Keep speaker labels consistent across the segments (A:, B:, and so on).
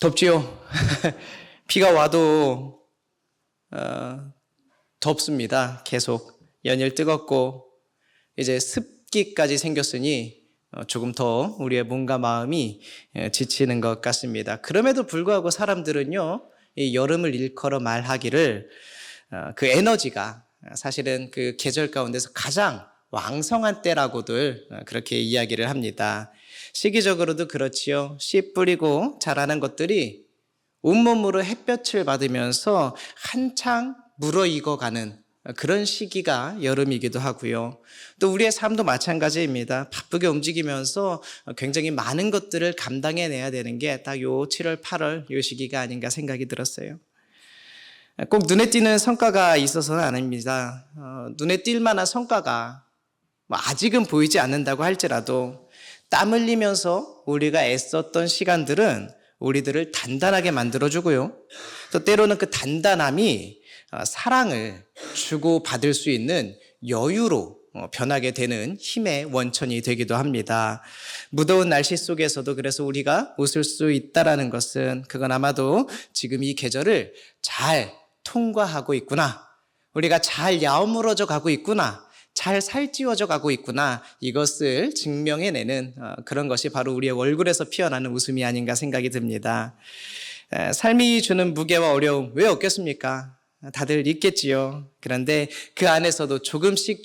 A: 덥지요. 비가 와도 덥습니다. 계속 연일 뜨겁고 이제 습기까지 생겼으니 조금 더 우리의 몸과 마음이 지치는 것 같습니다. 그럼에도 불구하고 사람들은요, 이 여름을 일컬어 말하기를 그 에너지가 사실은 그 계절 가운데서 가장 왕성한 때라고들 그렇게 이야기를 합니다. 시기적으로도 그렇지요. 씨 뿌리고 자라는 것들이 온몸으로 햇볕을 받으면서 한창 무르익어가는 그런 시기가 여름이기도 하고요. 또 우리의 삶도 마찬가지입니다. 바쁘게 움직이면서 굉장히 많은 것들을 감당해내야 되는 게 딱 요 7월, 8월 요 시기가 아닌가 생각이 들었어요. 꼭 눈에 띄는 성과가 있어서는 아닙니다. 눈에 띌 만한 성과가 아직은 보이지 않는다고 할지라도 땀 흘리면서 우리가 애썼던 시간들은 우리들을 단단하게 만들어주고요. 또 때로는 그 단단함이 사랑을 주고받을 수 있는 여유로 변하게 되는 힘의 원천이 되기도 합니다. 무더운 날씨 속에서도 그래서 우리가 웃을 수 있다는 것은 그건 아마도 지금 이 계절을 잘 통과하고 있구나. 우리가 잘 야무러져 가고 있구나. 잘 살찌워져 가고 있구나. 이것을 증명해내는 그런 것이 바로 우리의 얼굴에서 피어나는 웃음이 아닌가 생각이 듭니다. 삶이 주는 무게와 어려움 왜 없겠습니까? 다들 있겠지요. 그런데 그 안에서도 조금씩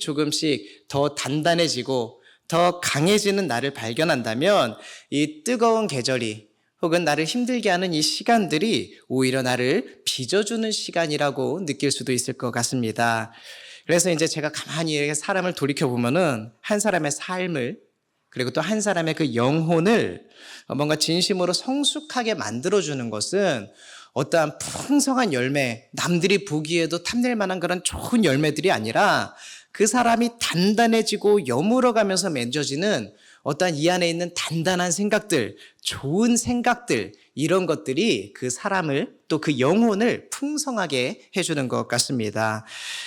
A: 더 단단해지고 더 강해지는 나를 발견한다면 이 뜨거운 계절이 혹은 나를 힘들게 하는 이 시간들이 오히려 나를 빚어주는 시간이라고 느낄 수도 있을 것 같습니다. 그래서 이제 제가 가만히 사람을 돌이켜보면은 한 사람의 삶을 그리고 또 한 사람의 그 영혼을 뭔가 진심으로 성숙하게 만들어주는 것은 어떠한 풍성한 열매, 남들이 보기에도 탐낼 만한 그런 좋은 열매들이 아니라 그 사람이 단단해지고 여물어가면서 맺어지는 어떠한 이 안에 있는 단단한 생각들, 좋은 생각들, 이런 것들이 그 사람을 또 그 영혼을 풍성하게 해주는 것 같습니다.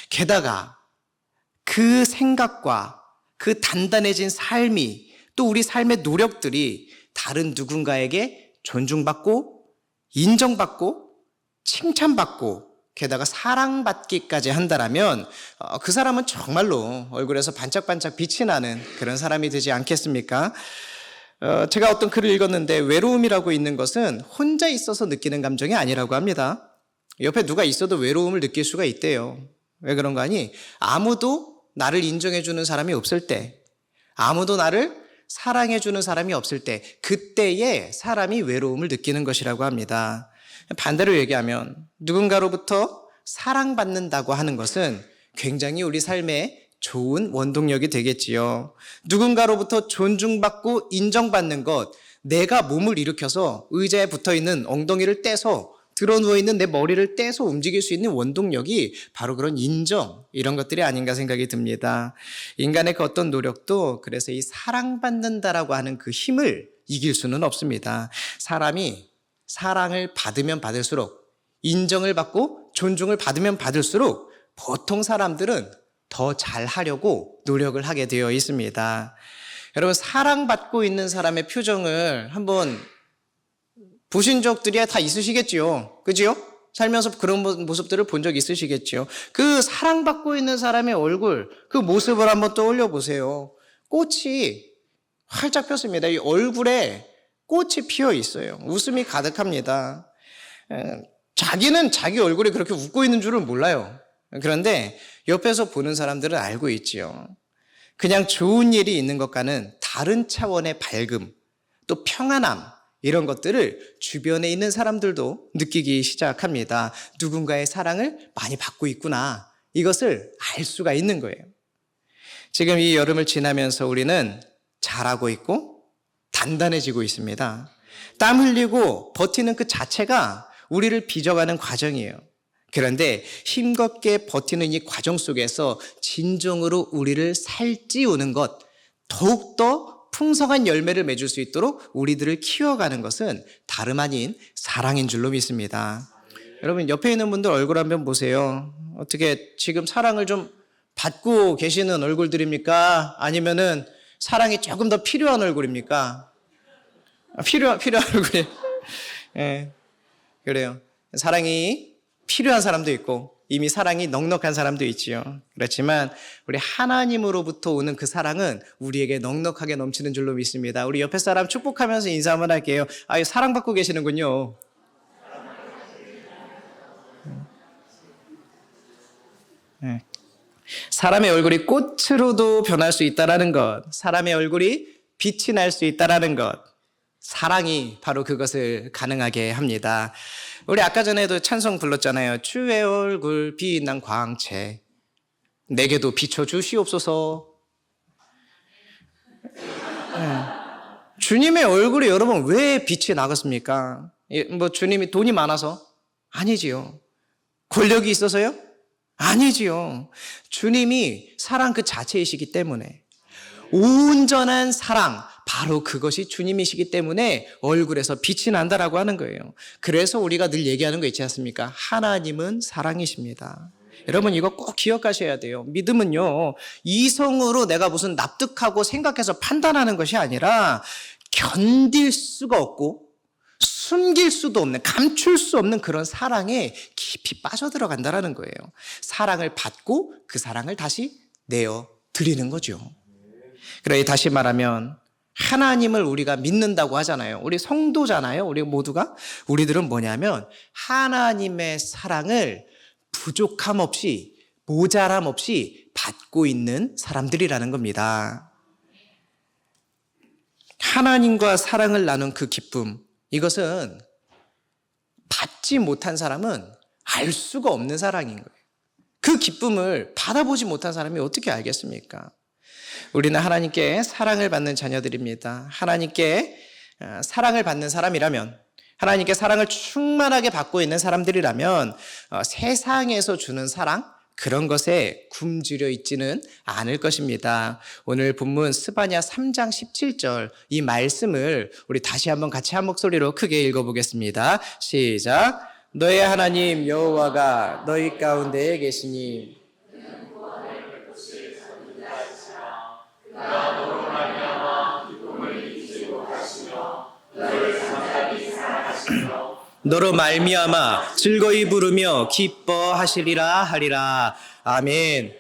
A: 게다가 그 생각과 그 단단해진 삶이 또 우리 삶의 노력들이 다른 누군가에게 존중받고 인정받고 칭찬받고 게다가 사랑받기까지 한다라면 그 사람은 정말로 얼굴에서 반짝반짝 빛이 나는 그런 사람이 되지 않겠습니까? 제가 어떤 글을 읽었는데 외로움이라고 있는 것은 혼자 있어서 느끼는 감정이 아니라고 합니다. 옆에 누가 있어도 외로움을 느낄 수가 있대요. 왜 그런가 하니 아무도 나를 인정해주는 사람이 없을 때, 아무도 나를 사랑해주는 사람이 없을 때, 그때에 사람이 외로움을 느끼는 것이라고 합니다. 반대로 얘기하면 누군가로부터 사랑받는다고 하는 것은 굉장히 우리 삶에 좋은 원동력이 되겠지요. 누군가로부터 존중받고 인정받는 것, 내가 몸을 일으켜서 의자에 붙어있는 엉덩이를 떼서 드러누워있는 내 머리를 떼서 움직일 수 있는 원동력이 바로 그런 인정, 이런 것들이 아닌가 생각이 듭니다. 인간의 그 어떤 노력도 그래서 이 사랑받는다라고 하는 그 힘을 이길 수는 없습니다. 사람이 사랑을 받으면 받을수록, 인정을 받고 존중을 받으면 받을수록 보통 사람들은 더 잘하려고 노력을 하게 되어 있습니다. 여러분, 사랑받고 있는 사람의 표정을 한번 보신 적들이 다 있으시겠지요. 그지요? 살면서 그런 모습들을 본 적 있으시겠지요. 그 사랑받고 있는 사람의 얼굴, 그 모습을 한번 떠올려 보세요. 꽃이 활짝 폈습니다. 이 얼굴에 꽃이 피어 있어요. 웃음이 가득합니다. 자기는 자기 얼굴에 그렇게 웃고 있는 줄은 몰라요. 그런데 옆에서 보는 사람들은 알고 있지요. 그냥 좋은 일이 있는 것과는 다른 차원의 밝음, 또 평안함, 이런 것들을 주변에 있는 사람들도 느끼기 시작합니다. 누군가의 사랑을 많이 받고 있구나. 이것을 알 수가 있는 거예요. 지금 이 여름을 지나면서 우리는 잘하고 있고 단단해지고 있습니다. 땀 흘리고 버티는 그 자체가 우리를 빚어가는 과정이에요. 그런데 힘겹게 버티는 이 과정 속에서 진정으로 우리를 살찌우는 것, 더욱더 풍성한 열매를 맺을 수 있도록 우리들을 키워가는 것은 다름 아닌 사랑인 줄로 믿습니다. 여러분, 옆에 있는 분들 얼굴 한번 보세요. 어떻게 지금 사랑을 좀 받고 계시는 얼굴들입니까? 아니면은 사랑이 조금 더 필요한 얼굴입니까? 필요한 얼굴이. 예. 그래요. 사랑이 필요한 사람도 있고 이미 사랑이 넉넉한 사람도 있지요. 그렇지만 우리 하나님으로부터 오는 그 사랑은 우리에게 넉넉하게 넘치는 줄로 믿습니다. 우리 옆에 사람 축복하면서 인사 한번 할게요. 아, 사랑받고 계시는군요. 네. 사람의 얼굴이 꽃으로도 변할 수 있다는 것, 사람의 얼굴이 빛이 날 수 있다는 것, 사랑이 바로 그것을 가능하게 합니다. 우리 아까 전에도 찬송 불렀잖아요. 주의 얼굴 빛난 광채 내게도 비춰주시옵소서. 네. 주님의 얼굴이 여러분 왜 빛이 나겠습니까? 뭐 주님이 돈이 많아서? 아니지요. 권력이 있어서요? 아니지요. 주님이 사랑 그 자체이시기 때문에, 온전한 사랑, 바로 그것이 주님이시기 때문에 얼굴에서 빛이 난다라고 하는 거예요. 그래서 우리가 늘 얘기하는 거 있지 않습니까? 하나님은 사랑이십니다. 여러분 이거 꼭 기억하셔야 돼요. 믿음은요, 이성으로 내가 무슨 납득하고 생각해서 판단하는 것이 아니라 견딜 수가 없고 숨길 수도 없는, 감출 수 없는 그런 사랑에 깊이 빠져들어간다는 거예요. 사랑을 받고 그 사랑을 다시 내어 드리는 거죠. 그래, 다시 말하면 하나님을 우리가 믿는다고 하잖아요. 우리 성도잖아요. 우리 모두가. 우리들은 뭐냐면 하나님의 사랑을 부족함 없이, 모자람 없이 받고 있는 사람들이라는 겁니다. 하나님과 사랑을 나눈 그 기쁨, 이것은 받지 못한 사람은 알 수가 없는 사랑인 거예요. 그 기쁨을 받아보지 못한 사람이 어떻게 알겠습니까? 우리는 하나님께 사랑을 받는 자녀들입니다. 하나님께 사랑을 받는 사람이라면, 하나님께 사랑을 충만하게 받고 있는 사람들이라면 세상에서 주는 사랑, 그런 것에 굶주려 있지는 않을 것입니다. 오늘 본문 스바냐 3장 17절 이 말씀을 우리 다시 한번 같이 한 목소리로 크게 읽어보겠습니다. 시작. 너의 하나님 여호와가 너희 가운데에 계시니 너로 말미암아 즐거이 부르며 기뻐하시리라 하리라. 아멘.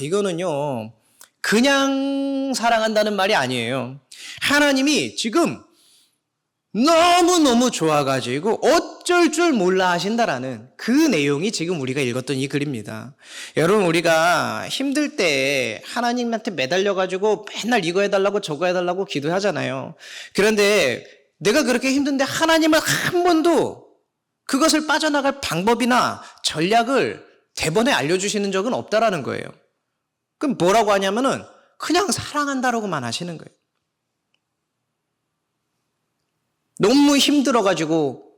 A: 이거는요 그냥 사랑한다는 말이 아니에요. 하나님이 지금 너무너무 좋아가지고 어쩔 줄 몰라 하신다라는 그 내용이 지금 우리가 읽었던 이 글입니다. 여러분, 우리가 힘들 때 하나님한테 매달려가지고 맨날 이거 해달라고 저거 해달라고 기도하잖아요. 그런데 내가 그렇게 힘든데 하나님은 한 번도 그것을 빠져나갈 방법이나 전략을 대번에 알려주시는 적은 없다라는 거예요. 그럼 뭐라고 하냐면은 그냥 사랑한다라고만 하시는 거예요. 너무 힘들어가지고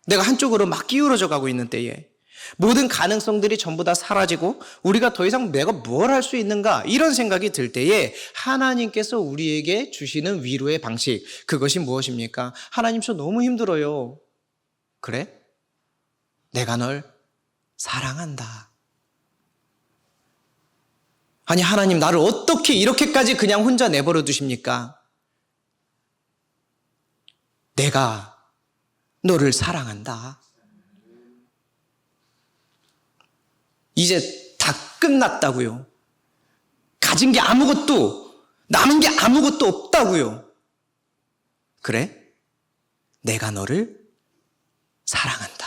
A: 내가 한쪽으로 막 기울어져 가고 있는 때에 모든 가능성들이 전부 다 사라지고 우리가 더 이상 내가 뭘 할 수 있는가 이런 생각이 들 때에 하나님께서 우리에게 주시는 위로의 방식, 그것이 무엇입니까? 하나님 저 너무 힘들어요. 그래? 내가 널 사랑한다. 아니 하나님 나를 어떻게 이렇게까지 그냥 혼자 내버려 두십니까? 내가 너를 사랑한다. 이제 다 끝났다고요. 가진 게 아무것도, 남은 게 아무것도 없다고요. 그래? 내가 너를 사랑한다.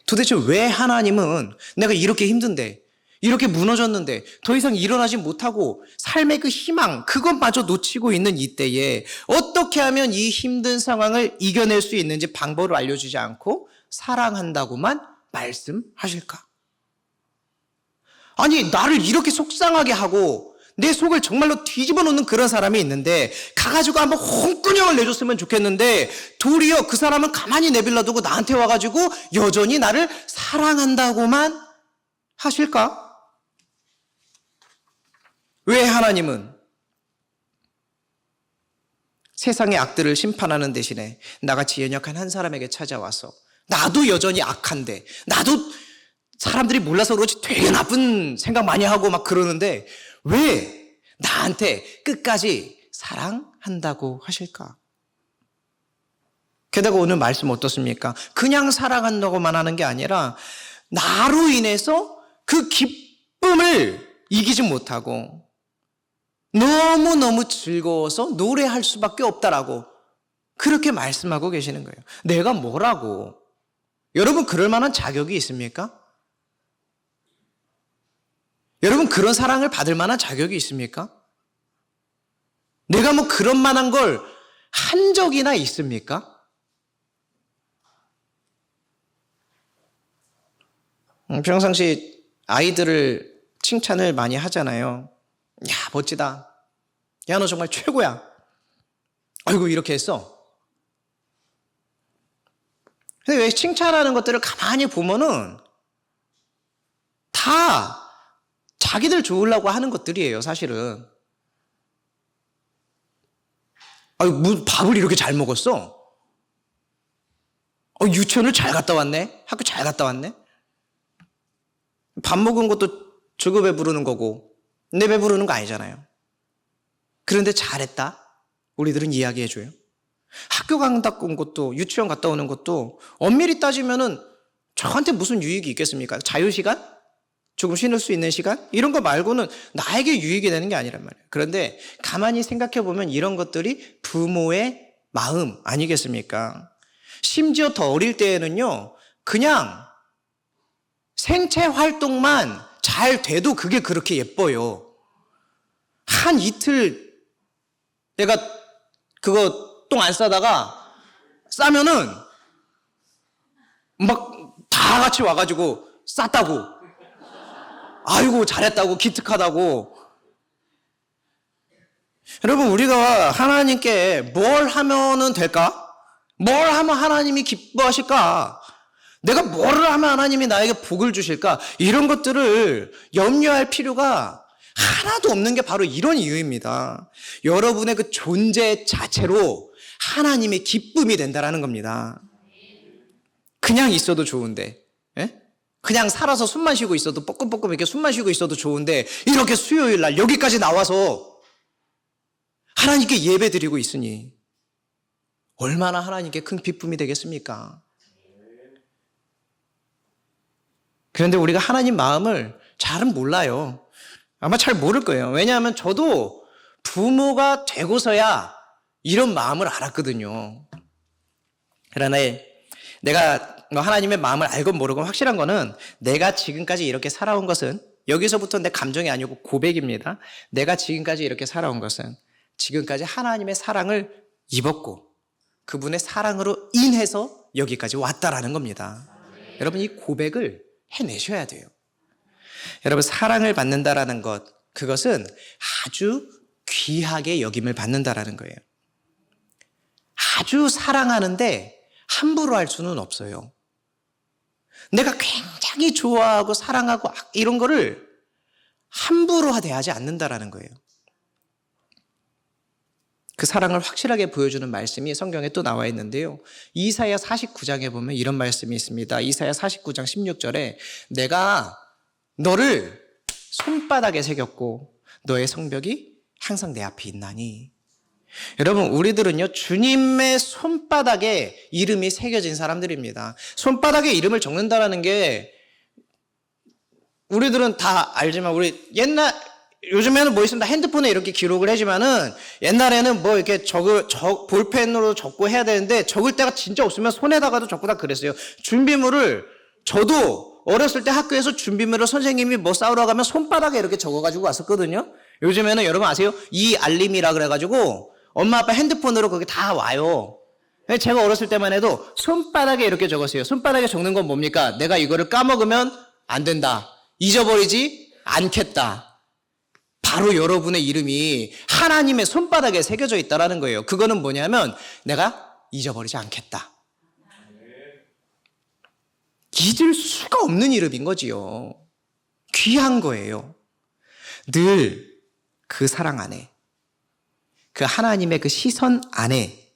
A: 도대체 왜 하나님은 내가 이렇게 힘든데, 이렇게 무너졌는데 더 이상 일어나지 못하고 삶의 그 희망, 그것마저 놓치고 있는 이때에 어떻게 하면 이 힘든 상황을 이겨낼 수 있는지 방법을 알려주지 않고 사랑한다고만 말씀하실까? 아니 나를 이렇게 속상하게 하고 내 속을 정말로 뒤집어 놓는 그런 사람이 있는데 가가지고 한번 홍군형을 내줬으면 좋겠는데 도리어 그 사람은 가만히 내빌려두고 나한테 와가지고 여전히 나를 사랑한다고만 하실까? 왜 하나님은 세상의 악들을 심판하는 대신에 나같이 연약한 한 사람에게 찾아와서 나도 여전히 악한데, 나도 사람들이 몰라서 그렇지 되게 나쁜 생각 많이 하고 막 그러는데 왜 나한테 끝까지 사랑한다고 하실까? 게다가 오늘 말씀 어떻습니까? 그냥 사랑한다고만 하는 게 아니라 나로 인해서 그 기쁨을 이기지 못하고 너무너무 즐거워서 노래할 수밖에 없다라고 그렇게 말씀하고 계시는 거예요. 내가 뭐라고? 여러분 그럴 만한 자격이 있습니까? 여러분 그런 사랑을 받을 만한 자격이 있습니까? 내가 뭐 그런 만한 걸 한 적이나 있습니까? 평상시 아이들을 칭찬을 많이 하잖아요. 야, 멋지다. 야, 너 정말 최고야. 아이고, 이렇게 했어. 근데 왜 칭찬하는 것들을 가만히 보면은 다 자기들 좋으려고 하는 것들이에요, 사실은. 아유, 뭐 밥을 이렇게 잘 먹었어? 유치원을 잘 갔다 왔네? 학교 잘 갔다 왔네? 밥 먹은 것도 저거 배부르는 거고, 내 배부르는 거 아니잖아요. 그런데 잘했다? 우리들은 이야기해줘요. 학교 갔다 온 것도, 유치원 갔다 오는 것도, 엄밀히 따지면은 저한테 무슨 유익이 있겠습니까? 자유시간? 조금 쉬는 수 있는 시간? 이런 거 말고는 나에게 유익이 되는 게 아니란 말이에요. 그런데 가만히 생각해 보면 이런 것들이 부모의 마음 아니겠습니까? 심지어 더 어릴 때에는요, 그냥 생체 활동만 잘 돼도 그게 그렇게 예뻐요. 한 이틀 내가 그거 똥 안 싸다가 싸면은 막 다 같이 와가지고 쌌다고. 아이고 잘했다고 기특하다고. 여러분 우리가 하나님께 뭘 하면은 될까? 뭘 하면 하나님이 기뻐하실까? 내가 뭐를 하면 하나님이 나에게 복을 주실까? 이런 것들을 염려할 필요가 하나도 없는 게 바로 이런 이유입니다. 여러분의 그 존재 자체로 하나님의 기쁨이 된다라는 겁니다. 그냥 있어도 좋은데, 예? 그냥 살아서 숨만 쉬고 있어도 뻐끔뻐끔 이렇게 숨만 쉬고 있어도 좋은데 이렇게 수요일 날 여기까지 나와서 하나님께 예배 드리고 있으니 얼마나 하나님께 큰 기쁨이 되겠습니까? 그런데 우리가 하나님 마음을 잘은 몰라요. 아마 잘 모를 거예요. 왜냐하면 저도 부모가 되고서야 이런 마음을 알았거든요. 그러나 내가 하나님의 마음을 알건 모르건 확실한 거는 내가 지금까지 이렇게 살아온 것은 여기서부터 내 감정이 아니고 고백입니다. 내가 지금까지 이렇게 살아온 것은 지금까지 하나님의 사랑을 입었고 그분의 사랑으로 인해서 여기까지 왔다라는 겁니다. 여러분 이 고백을 해내셔야 돼요. 여러분 사랑을 받는다라는 것 그것은 아주 귀하게 여김을 받는다라는 거예요. 아주 사랑하는데 함부로 할 수는 없어요. 내가 굉장히 좋아하고 사랑하고 이런 거를 함부로 대하지 않는다라는 거예요. 그 사랑을 확실하게 보여주는 말씀이 성경에 또 나와 있는데요. 이사야 49장에 보면 이런 말씀이 있습니다. 이사야 49장 16절에 내가 너를 손바닥에 새겼고 너의 성벽이 항상 내 앞에 있나니. 여러분 우리들은요 주님의 손바닥에 이름이 새겨진 사람들입니다. 손바닥에 이름을 적는다는 게 우리들은 다 알지만 우리 요즘에는 뭐 있습니다. 핸드폰에 이렇게 기록을 하지만은 옛날에는 뭐 이렇게 볼펜으로 적고 해야 되는데 적을 때가 진짜 없으면 손에다가도 적고 다 그랬어요. 준비물을 저도 어렸을 때 학교에서 준비물을 선생님이 뭐 싸우러 가면 손바닥에 이렇게 적어가지고 왔었거든요. 요즘에는 여러분 아세요? 이 알림이라 그래가지고 엄마 아빠 핸드폰으로 거기 다 와요. 제가 어렸을 때만 해도 손바닥에 이렇게 적었어요. 손바닥에 적는 건 뭡니까? 내가 이거를 까먹으면 안 된다. 잊어버리지 않겠다. 바로 여러분의 이름이 하나님의 손바닥에 새겨져 있다라는 거예요. 그거는 뭐냐면 내가 잊어버리지 않겠다. 잊을 수가 없는 이름인 거지요. 귀한 거예요. 늘 그 사랑 안에 그 하나님의 그 시선 안에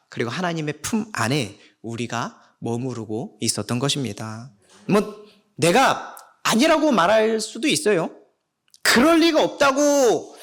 A: 그리고 하나님의 품 안에 우리가 머무르고 있었던 것입니다. 뭐 내가 아니라고 말할 수도 있어요. 그럴 리가 없다고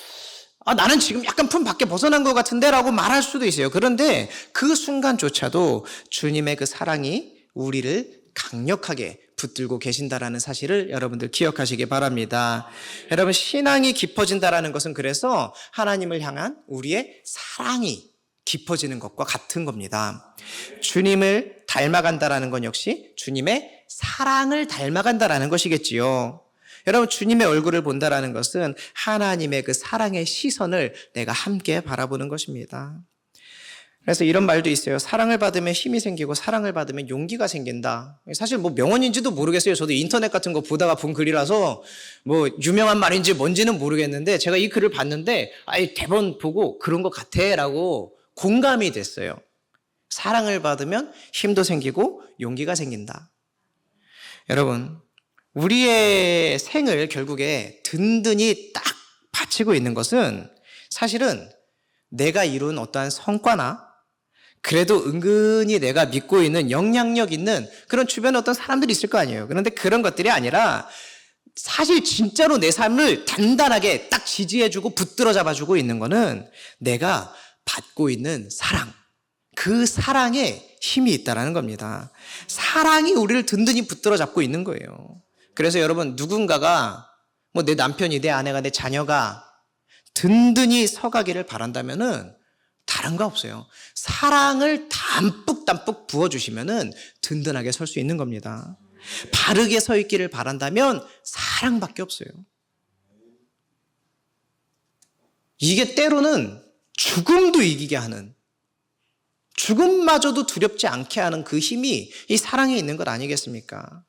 A: 나는 지금 약간 품 밖에 벗어난 것 같은데 라고 말할 수도 있어요. 그런데 그 순간조차도 주님의 그 사랑이 우리를 강력하게 붙들고 계신다라는 사실을 여러분들 기억하시기 바랍니다. 여러분, 신앙이 깊어진다라는 것은 그래서 하나님을 향한 우리의 사랑이 깊어지는 것과 같은 겁니다. 주님을 닮아간다라는 건 역시 주님의 사랑을 닮아간다라는 것이겠지요. 여러분, 주님의 얼굴을 본다라는 것은 하나님의 그 사랑의 시선을 내가 함께 바라보는 것입니다. 그래서 이런 말도 있어요. 사랑을 받으면 힘이 생기고 사랑을 받으면 용기가 생긴다. 사실 뭐 명언인지도 모르겠어요. 저도 인터넷 같은 거 보다가 본 글이라서 뭐 유명한 말인지 뭔지는 모르겠는데 제가 이 글을 봤는데 대본 보고 그런 것 같아라고 공감이 됐어요. 사랑을 받으면 힘도 생기고 용기가 생긴다. 여러분, 우리의 생을 결국에 든든히 딱 바치고 있는 것은 사실은 내가 이룬 어떠한 성과나 그래도 은근히 내가 믿고 있는 영향력 있는 그런 주변에 어떤 사람들이 있을 거 아니에요. 그런데 그런 것들이 아니라 사실 진짜로 내 삶을 단단하게 딱 지지해주고 붙들어 잡아주고 있는 거는 내가 받고 있는 사랑, 그 사랑에 힘이 있다는 겁니다. 사랑이 우리를 든든히 붙들어 잡고 있는 거예요. 그래서 여러분, 누군가가 뭐 내 남편이, 내 아내가, 내 자녀가 든든히 서가기를 바란다면은 다른 거 없어요. 사랑을 담뿍담뿍 부어주시면은 든든하게 설 수 있는 겁니다. 바르게 서 있기를 바란다면 사랑밖에 없어요. 이게 때로는 죽음도 이기게 하는, 죽음마저도 두렵지 않게 하는 그 힘이 이 사랑에 있는 것 아니겠습니까?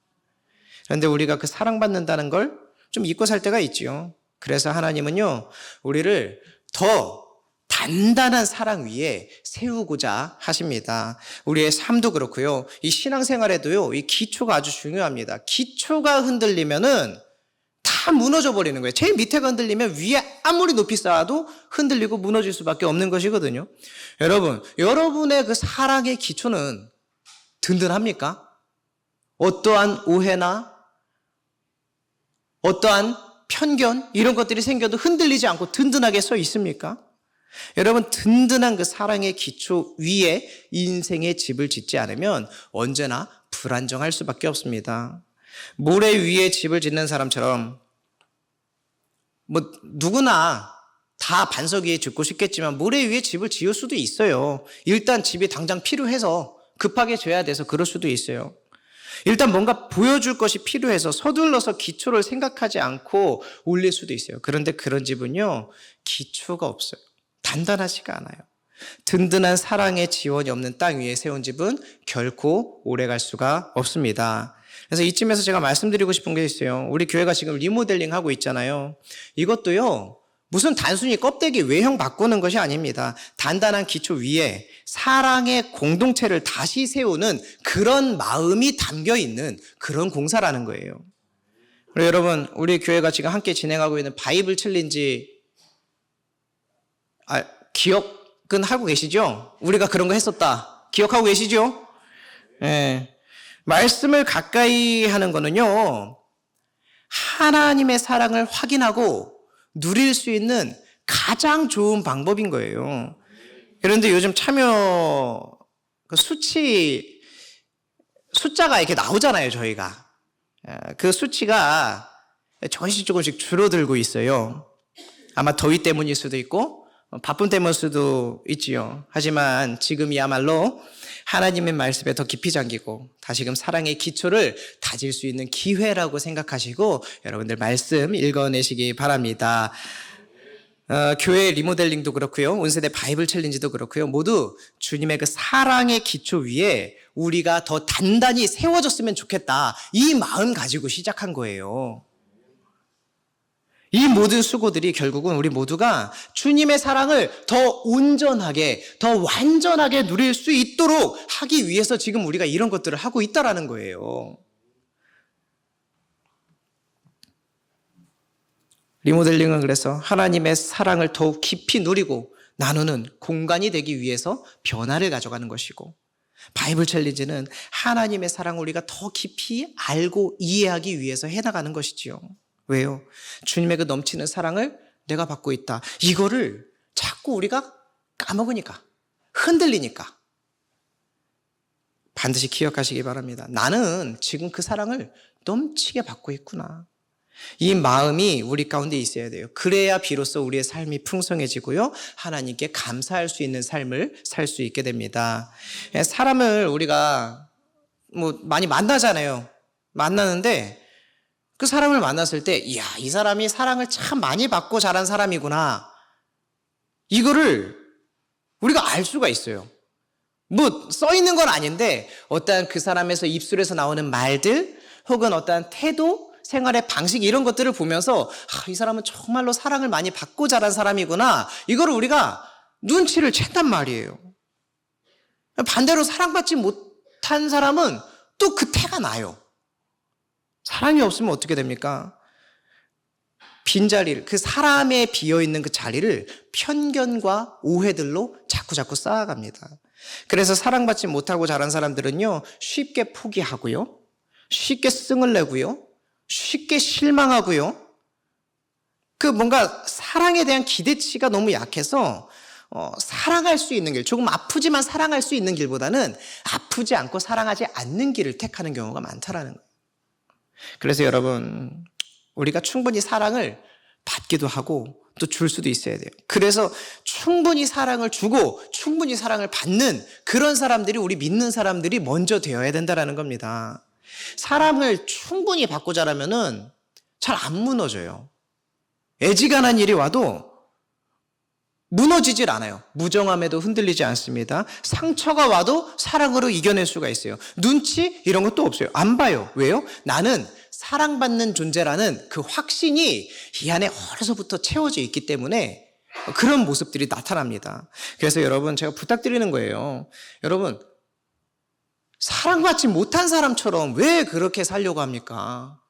A: 그런데 우리가 그 사랑받는다는 걸 좀 잊고 살 때가 있지요. 그래서 하나님은요, 우리를 더 단단한 사랑 위에 세우고자 하십니다. 우리의 삶도 그렇고요. 이 신앙생활에도요, 이 기초가 아주 중요합니다. 기초가 흔들리면은 다 무너져 버리는 거예요. 제일 밑에가 흔들리면 위에 아무리 높이 쌓아도 흔들리고 무너질 수밖에 없는 것이거든요. 여러분, 여러분의 그 사랑의 기초는 든든합니까? 어떠한 오해나 어떠한 편견 이런 것들이 생겨도 흔들리지 않고 든든하게 서 있습니까? 여러분, 든든한 그 사랑의 기초 위에 인생의 집을 짓지 않으면 언제나 불안정할 수밖에 없습니다. 모래 위에 집을 짓는 사람처럼 뭐 누구나 다 반석 위에 짓고 싶겠지만 모래 위에 집을 지을 수도 있어요. 일단 집이 당장 필요해서 급하게 져야 돼서 그럴 수도 있어요. 일단 뭔가 보여줄 것이 필요해서 서둘러서 기초를 생각하지 않고 올릴 수도 있어요. 그런데 그런 집은요, 기초가 없어요. 단단하지가 않아요. 든든한 사랑의 지원이 없는 땅 위에 세운 집은 결코 오래갈 수가 없습니다. 그래서 이쯤에서 제가 말씀드리고 싶은 게 있어요. 우리 교회가 지금 리모델링 하고 있잖아요. 이것도요, 무슨 단순히 껍데기 외형 바꾸는 것이 아닙니다. 단단한 기초 위에 사랑의 공동체를 다시 세우는 그런 마음이 담겨 있는 그런 공사라는 거예요. 그리고 여러분, 우리 교회가 지금 함께 진행하고 있는 바이블 챌린지 기억은 하고 계시죠? 우리가 그런 거 했었다. 기억하고 계시죠? 네. 말씀을 가까이 하는 거는요, 하나님의 사랑을 확인하고 누릴 수 있는 가장 좋은 방법인 거예요. 그런데 요즘 참여 그 숫자가 이렇게 나오잖아요, 저희가. 그 수치가 조금씩 줄어들고 있어요. 아마 더위 때문일 수도 있고 바쁨 때문일 수도 있지요. 하지만 지금이야말로 하나님의 말씀에 더 깊이 잠기고 다시금 사랑의 기초를 다질 수 있는 기회라고 생각하시고 여러분들 말씀 읽어내시기 바랍니다. 교회 리모델링도 그렇고요. 온세대 바이블 챌린지도 그렇고요. 모두 주님의 그 사랑의 기초 위에 우리가 더 단단히 세워졌으면 좋겠다. 이 마음 가지고 시작한 거예요. 이 모든 수고들이 결국은 우리 모두가 주님의 사랑을 더 온전하게, 더 완전하게 누릴 수 있도록 하기 위해서 지금 우리가 이런 것들을 하고 있다라는 거예요. 리모델링은 그래서 하나님의 사랑을 더욱 깊이 누리고 나누는 공간이 되기 위해서 변화를 가져가는 것이고, 바이블 챌린지는 하나님의 사랑을 우리가 더 깊이 알고 이해하기 위해서 해나가는 것이지요. 왜요? 주님의 그 넘치는 사랑을 내가 받고 있다. 이거를 자꾸 우리가 까먹으니까, 흔들리니까 반드시 기억하시기 바랍니다. 나는 지금 그 사랑을 넘치게 받고 있구나. 이 마음이 우리 가운데 있어야 돼요. 그래야 비로소 우리의 삶이 풍성해지고요, 하나님께 감사할 수 있는 삶을 살 수 있게 됩니다. 사람을 우리가 많이 만나잖아요. 만나는데 그 사람을 만났을 때, 이야, 이 사람이 사랑을 참 많이 받고 자란 사람이구나, 이거를 우리가 알 수가 있어요. 써 있는 건 아닌데 어떠한 그 사람에서 입술에서 나오는 말들, 혹은 어떠한 태도, 생활의 방식, 이런 것들을 보면서 이 사람은 정말로 사랑을 많이 받고 자란 사람이구나, 이거를 우리가 눈치를 챘단 말이에요. 반대로 사랑받지 못한 사람은 또 그 태가 나요. 사랑이 없으면 어떻게 됩니까? 빈자리를, 그 사람에 비어있는 그 자리를 편견과 오해들로 자꾸 쌓아갑니다. 그래서 사랑받지 못하고 자란 사람들은요, 쉽게 포기하고요, 쉽게 승을 내고요, 쉽게 실망하고요, 뭔가 사랑에 대한 기대치가 너무 약해서 사랑할 수 있는 길, 조금 아프지만 사랑할 수 있는 길보다는 아프지 않고 사랑하지 않는 길을 택하는 경우가 많다라는 거예요. 그래서 여러분, 우리가 충분히 사랑을 받기도 하고 또 줄 수도 있어야 돼요. 그래서 충분히 사랑을 주고 충분히 사랑을 받는 그런 사람들이, 우리 믿는 사람들이 먼저 되어야 된다는 겁니다. 사랑을 충분히 받고 자라면은 잘 안 무너져요. 애지간한 일이 와도 무너지질 않아요. 무정함에도 흔들리지 않습니다. 상처가 와도 사랑으로 이겨낼 수가 있어요. 눈치 이런 것도 없어요. 안 봐요. 왜요? 나는 사랑받는 존재라는 그 확신이 이 안에 어려서부터 채워져 있기 때문에 그런 모습들이 나타납니다. 그래서 여러분, 제가 부탁드리는 거예요. 여러분, 사랑받지 못한 사람처럼 왜 그렇게 살려고 합니까?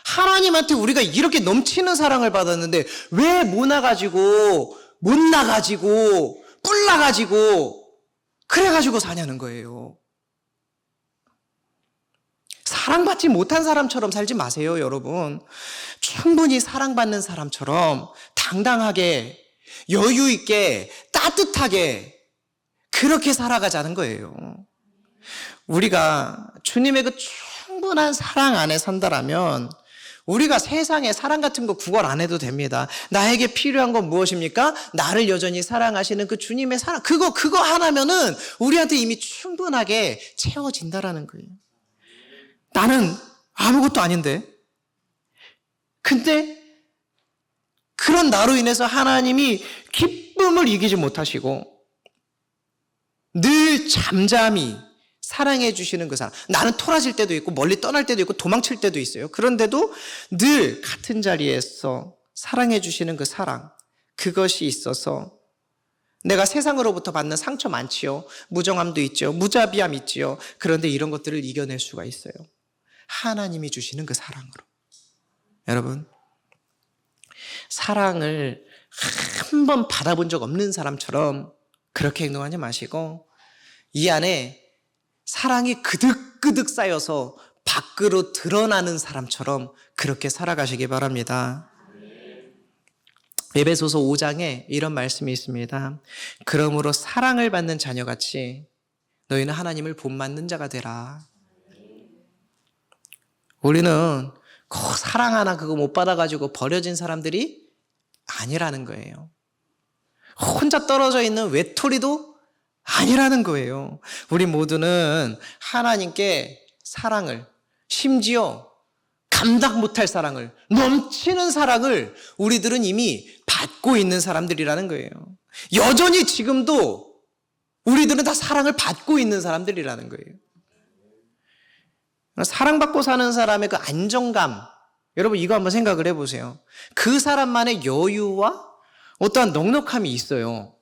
A: 하나님한테 우리가 이렇게 넘치는 사랑을 받았는데 왜 못나가지고 뿔나가지고 그래가지고 사냐는 거예요. 사랑받지 못한 사람처럼 살지 마세요, 여러분. 충분히 사랑받는 사람처럼 당당하게, 여유 있게, 따뜻하게 그렇게 살아가자는 거예요. 우리가 주님의 그 충분한 사랑 안에 산다라면 우리가 세상에 사랑 같은 거 구걸 안 해도 됩니다. 나에게 필요한 건 무엇입니까? 나를 여전히 사랑하시는 그 주님의 사랑, 그거 하나면은 우리한테 이미 충분하게 채워진다라는 거예요. 나는 아무것도 아닌데, 근데 그런 나로 인해서 하나님이 기쁨을 이기지 못하시고 늘 잠잠히 사랑해 주시는 그 사람. 나는 토라질 때도 있고 멀리 떠날 때도 있고 도망칠 때도 있어요. 그런데도 늘 같은 자리에서 사랑해 주시는 그 사랑, 그것이 있어서 내가 세상으로부터 받는 상처 많지요. 무정함도 있죠. 무자비함 있지요. 그런데 이런 것들을 이겨낼 수가 있어요. 하나님이 주시는 그 사랑으로. 여러분, 사랑을 한 번 받아본 적 없는 사람처럼 그렇게 행동하지 마시고 이 안에 사랑이 그득그득 쌓여서 밖으로 드러나는 사람처럼 그렇게 살아가시기 바랍니다. 에베소서 5장에 이런 말씀이 있습니다. 그러므로 사랑을 받는 자녀같이 너희는 하나님을 본받는 자가 되라. 우리는 그 사랑 하나 그거 못 받아가지고 버려진 사람들이 아니라는 거예요. 혼자 떨어져 있는 외톨이도 아니라는 거예요. 우리 모두는 하나님께 사랑을, 심지어 감당 못할 사랑을, 넘치는 사랑을 우리들은 이미 받고 있는 사람들이라는 거예요. 여전히 지금도 우리들은 다 사랑을 받고 있는 사람들이라는 거예요. 사랑받고 사는 사람의 그 안정감, 여러분 이거 한번 생각을 해보세요. 그 사람만의 여유와 어떠한 넉넉함이 있어요.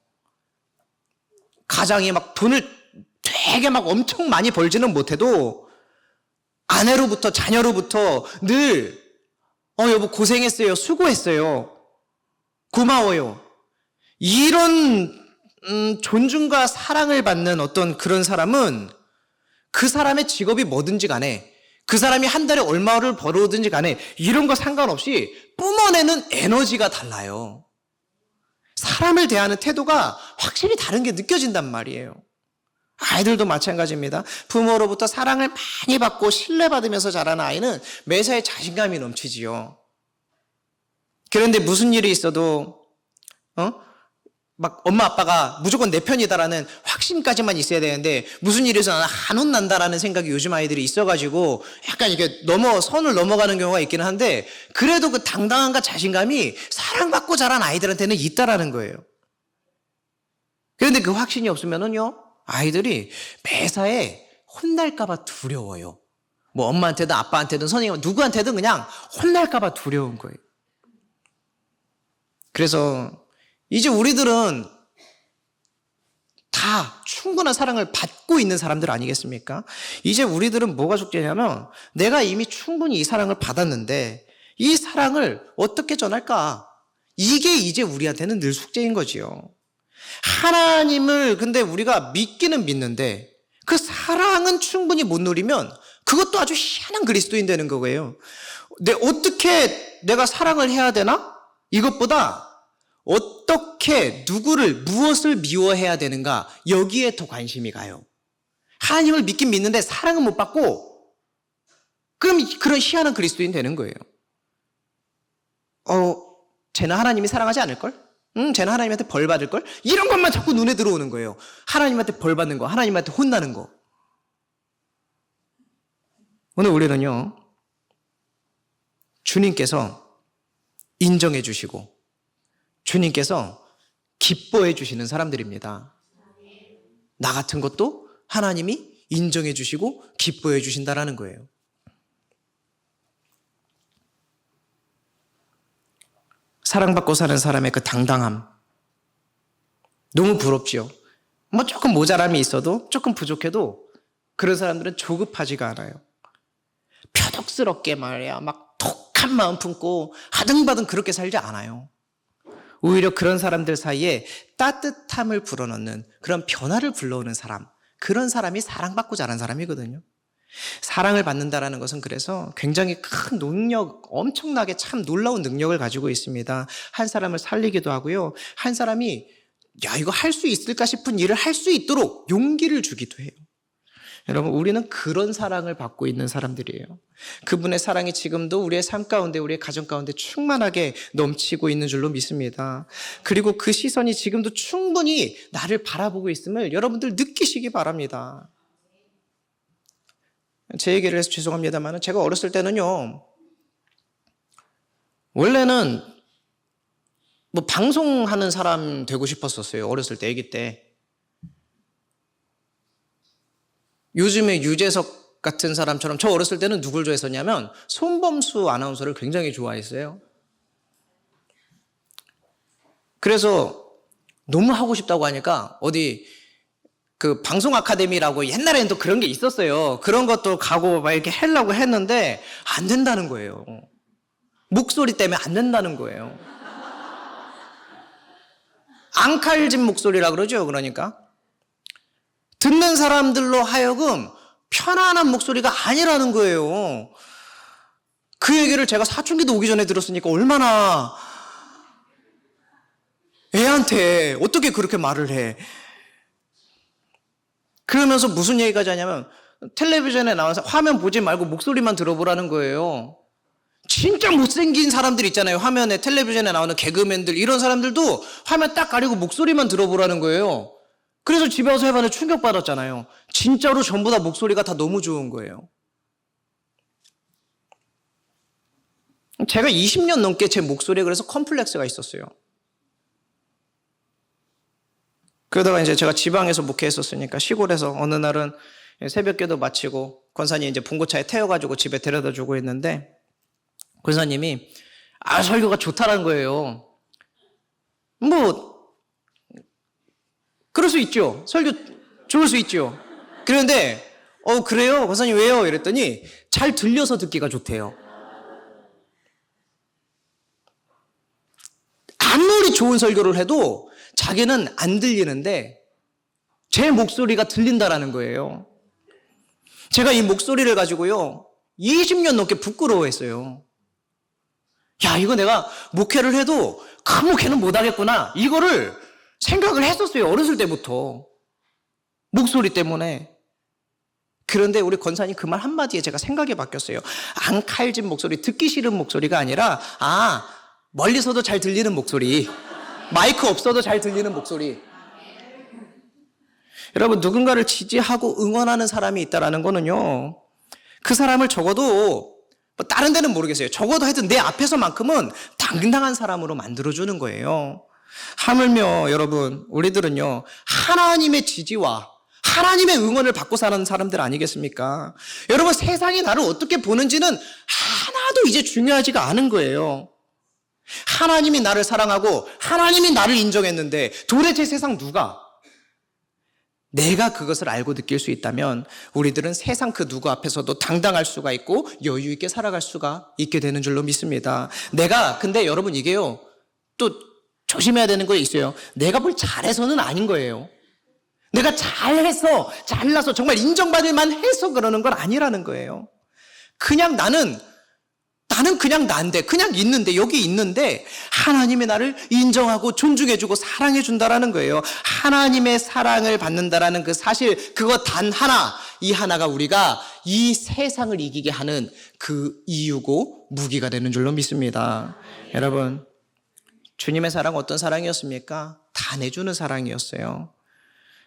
A: 가장이 막 돈을 되게 막 엄청 많이 벌지는 못해도 아내로부터 자녀로부터 늘 여보 고생했어요, 수고했어요, 고마워요, 이런 존중과 사랑을 받는 어떤 그런 사람은 그 사람의 직업이 뭐든지 간에, 그 사람이 한 달에 얼마를 벌어오든지 간에 이런 거 상관없이 뿜어내는 에너지가 달라요. 사람을 대하는 태도가 확실히 다른 게 느껴진단 말이에요. 아이들도 마찬가지입니다. 부모로부터 사랑을 많이 받고 신뢰받으면서 자라는 아이는 매사에 자신감이 넘치지요. 그런데 무슨 일이 있어도 막 엄마 아빠가 무조건 내 편이다라는 확신까지만 있어야 되는데 무슨 일이 있어도 안 혼난다라는 생각이 요즘 아이들이 있어가지고 약간 이게 선을 넘어가는 경우가 있기는 한데 그래도 그 당당함과 자신감이 사랑받고 자란 아이들한테는 있다라는 거예요. 그런데 그 확신이 없으면은요 아이들이 매사에 혼날까봐 두려워요. 뭐 엄마한테든 아빠한테든 선생님 누구한테든 그냥 혼날까봐 두려운 거예요. 그래서 이제 우리들은 다 충분한 사랑을 받고 있는 사람들 아니겠습니까? 이제 우리들은 뭐가 숙제냐면 내가 이미 충분히 이 사랑을 받았는데 이 사랑을 어떻게 전할까? 이게 이제 우리한테는 늘 숙제인 거지요. 하나님을 근데 우리가 믿기는 믿는데 그 사랑은 충분히 못 누리면 그것도 아주 희한한 그리스도인 되는 거예요. 어떻게 내가 사랑을 해야 되나? 이것보다 어떻게 누구를 무엇을 미워해야 되는가 여기에 더 관심이 가요. 하나님을 믿긴 믿는데 사랑은 못 받고 그럼 그런 희한한 그리스도인 되는 거예요. 쟤는 하나님이 사랑하지 않을걸? 쟤는 하나님한테 벌 받을걸? 이런 것만 자꾸 눈에 들어오는 거예요. 하나님한테 벌 받는 거, 하나님한테 혼나는 거. 오늘 우리는요 주님께서 인정해 주시고 주님께서 기뻐해 주시는 사람들입니다. 나 같은 것도 하나님이 인정해 주시고 기뻐해 주신다라는 거예요. 사랑받고 사는 사람의 그 당당함 너무 부럽지요. 뭐 조금 모자람이 있어도 조금 부족해도 그런 사람들은 조급하지가 않아요. 표독스럽게 말이야 막 독한 마음 품고 하등바등 그렇게 살지 않아요. 오히려 그런 사람들 사이에 따뜻함을 불어넣는 그런 변화를 불러오는 사람, 그런 사람이 사랑받고 자란 사람이거든요. 사랑을 받는다라는 것은 그래서 굉장히 큰 능력, 엄청나게 참 놀라운 능력을 가지고 있습니다. 한 사람을 살리기도 하고요. 한 사람이 이거 할 수 있을까 싶은 일을 할 수 있도록 용기를 주기도 해요. 여러분, 우리는 그런 사랑을 받고 있는 사람들이에요. 그분의 사랑이 지금도 우리의 삶 가운데, 우리의 가정 가운데 충만하게 넘치고 있는 줄로 믿습니다. 그리고 그 시선이 지금도 충분히 나를 바라보고 있음을 여러분들 느끼시기 바랍니다. 제 얘기를 해서 죄송합니다만 제가 어렸을 때는요 원래는 뭐 방송하는 사람 되고 싶었었어요. 어렸을 때, 아기 때. 요즘에 유재석 같은 사람처럼 저 어렸을 때는 누굴 좋아했었냐면 손범수 아나운서를 굉장히 좋아했어요. 그래서 너무 하고 싶다고 하니까 어디 그 방송 아카데미라고 옛날에는 또 그런 게 있었어요. 그런 것도 가고 막 이렇게 하려고 했는데 안 된다는 거예요. 목소리 때문에 안 된다는 거예요. 앙칼진 목소리라 그러죠. 그러니까 듣는 사람들로 하여금 편안한 목소리가 아니라는 거예요. 그 얘기를 제가 사춘기도 오기 전에 들었으니까 얼마나 애한테 어떻게 그렇게 말을 해. 그러면서 무슨 얘기까지 하냐면 텔레비전에 나와서 화면 보지 말고 목소리만 들어보라는 거예요. 진짜 못생긴 사람들 있잖아요. 화면에 텔레비전에 나오는 개그맨들 이런 사람들도 화면 딱 가리고 목소리만 들어보라는 거예요. 그래서 집에 와서 해봤는데 충격받았잖아요. 진짜로 전부 다 목소리가 다 너무 좋은 거예요. 제가 20년 넘게 제 목소리에 그래서 컴플렉스가 있었어요. 그러다가 이제 제가 지방에서 목회했었으니까 시골에서 어느 날은 새벽기도 마치고 권사님 이제 봉고차에 태워가지고 집에 데려다 주고 있는데 권사님이 설교가 좋다라는 거예요. 뭐 그럴 수 있죠. 설교 좋을 수 있죠. 그런데 그래요? 권사님 왜요? 이랬더니 잘 들려서 듣기가 좋대요. 아무리 좋은 설교를 해도 자기는 안 들리는데 제 목소리가 들린다라는 거예요. 제가 이 목소리를 가지고요 20년 넘게 부끄러워했어요. 야, 이거 내가 목회를 해도 큰 목회는 못하겠구나. 이거를 생각을 했었어요. 어렸을 때부터. 목소리 때문에. 그런데 우리 권사님 그 말 한마디에 제가 생각이 바뀌었어요. 안 칼진 목소리, 듣기 싫은 목소리가 아니라, 멀리서도 잘 들리는 목소리. 마이크 없어도 잘 들리는 목소리. 여러분, 누군가를 지지하고 응원하는 사람이 있다는 거는요, 그 사람을 적어도 다른 데는 모르겠어요. 적어도 하여튼 내 앞에서만큼은 당당한 사람으로 만들어주는 거예요. 하물며 여러분, 우리들은요, 하나님의 지지와 하나님의 응원을 받고 사는 사람들 아니겠습니까? 여러분, 세상이 나를 어떻게 보는지는 하나도 이제 중요하지가 않은 거예요. 하나님이 나를 사랑하고 하나님이 나를 인정했는데 도대체 세상 누가? 내가 그것을 알고 느낄 수 있다면 우리들은 세상 그 누구 앞에서도 당당할 수가 있고 여유 있게 살아갈 수가 있게 되는 줄로 믿습니다. 근데 여러분, 이게요, 또 조심해야 되는 거 있어요. 내가 뭘 잘해서는 아닌 거예요. 내가 잘해서, 잘나서, 정말 인정받을 만해서 그러는 건 아니라는 거예요. 그냥 나는 그냥 난데, 그냥 있는데, 여기 있는데 하나님이 나를 인정하고 존중해주고 사랑해준다라는 거예요. 하나님의 사랑을 받는다라는 그 사실, 그거 단 하나, 이 하나가 우리가 이 세상을 이기게 하는 그 이유고 무기가 되는 줄로 믿습니다. 여러분, 주님의 사랑 어떤 사랑이었습니까? 다 내주는 사랑이었어요.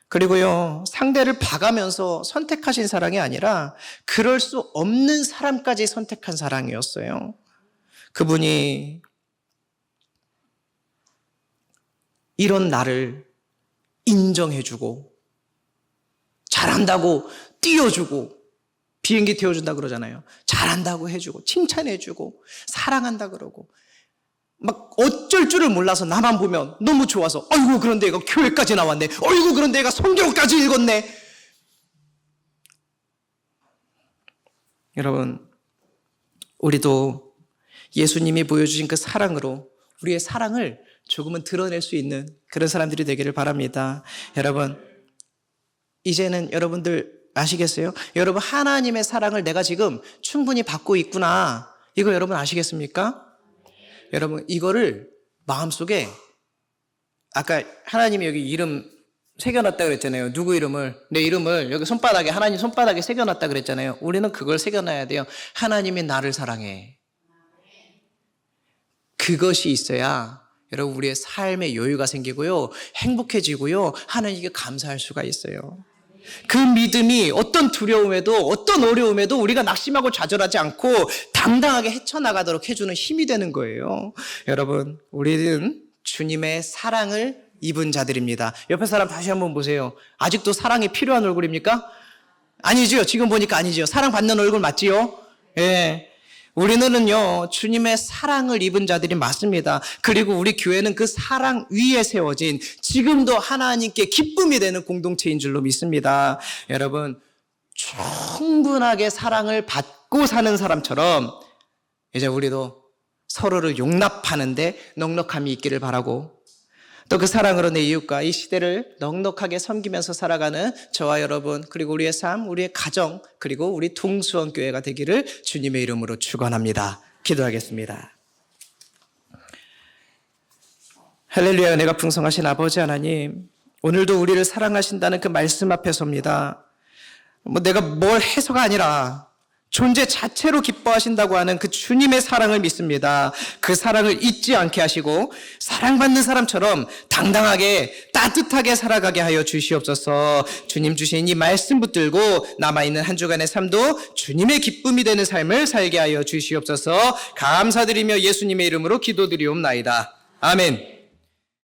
A: 그리고요, 상대를 봐가면서 선택하신 사랑이 아니라 그럴 수 없는 사람까지 선택한 사랑이었어요. 그분이 이런 나를 인정해주고 잘한다고 띄워주고, 비행기 태워준다 그러잖아요. 잘한다고 해주고 칭찬해주고 사랑한다 그러고, 막 어쩔 줄을 몰라서 나만 보면 너무 좋아서, 어이구 그런데 얘가 교회까지 나왔네, 어이구 그런데 얘가 성경까지 읽었네. 여러분, 우리도 예수님이 보여주신 그 사랑으로 우리의 사랑을 조금은 드러낼 수 있는 그런 사람들이 되기를 바랍니다. 여러분, 이제는 여러분들 아시겠어요? 여러분, 하나님의 사랑을 내가 지금 충분히 받고 있구나, 이거 여러분 아시겠습니까? 여러분, 이거를 마음속에, 아까 하나님이 여기 이름 새겨놨다 그랬잖아요. 누구 이름을, 내 이름을 여기 손바닥에, 하나님 손바닥에 새겨놨다 그랬잖아요. 우리는 그걸 새겨놔야 돼요. 하나님이 나를 사랑해. 그것이 있어야 여러분 우리의 삶에 여유가 생기고요, 행복해지고요, 하나님께 감사할 수가 있어요. 그 믿음이 어떤 두려움에도 어떤 어려움에도 우리가 낙심하고 좌절하지 않고 당당하게 헤쳐나가도록 해주는 힘이 되는 거예요. 여러분, 우리는 주님의 사랑을 입은 자들입니다. 옆에 사람 다시 한번 보세요. 아직도 사랑이 필요한 얼굴입니까? 아니죠. 지금 보니까 아니죠. 사랑받는 얼굴 맞지요? 예. 우리는요, 주님의 사랑을 입은 자들이 맞습니다. 그리고 우리 교회는 그 사랑 위에 세워진 지금도 하나님께 기쁨이 되는 공동체인 줄로 믿습니다. 여러분, 충분하게 사랑을 받고 사는 사람처럼 이제 우리도 서로를 용납하는데 넉넉함이 있기를 바라고, 또 그 사랑으로 내 이웃과 이 시대를 넉넉하게 섬기면서 살아가는 저와 여러분, 그리고 우리의 삶, 우리의 가정, 그리고 우리 동수원교회가 되기를 주님의 이름으로 축원합니다. 기도하겠습니다. 할렐루야. 은혜가 풍성하신 아버지 하나님, 오늘도 우리를 사랑하신다는 그 말씀 앞에 섭니다. 내가 뭘 해서가 아니라 존재 자체로 기뻐하신다고 하는 그 주님의 사랑을 믿습니다. 그 사랑을 잊지 않게 하시고 사랑받는 사람처럼 당당하게 따뜻하게 살아가게 하여 주시옵소서. 주님 주신 이 말씀 붙들고 남아있는 한 주간의 삶도 주님의 기쁨이 되는 삶을 살게 하여 주시옵소서. 감사드리며 예수님의 이름으로 기도드리옵나이다. 아멘.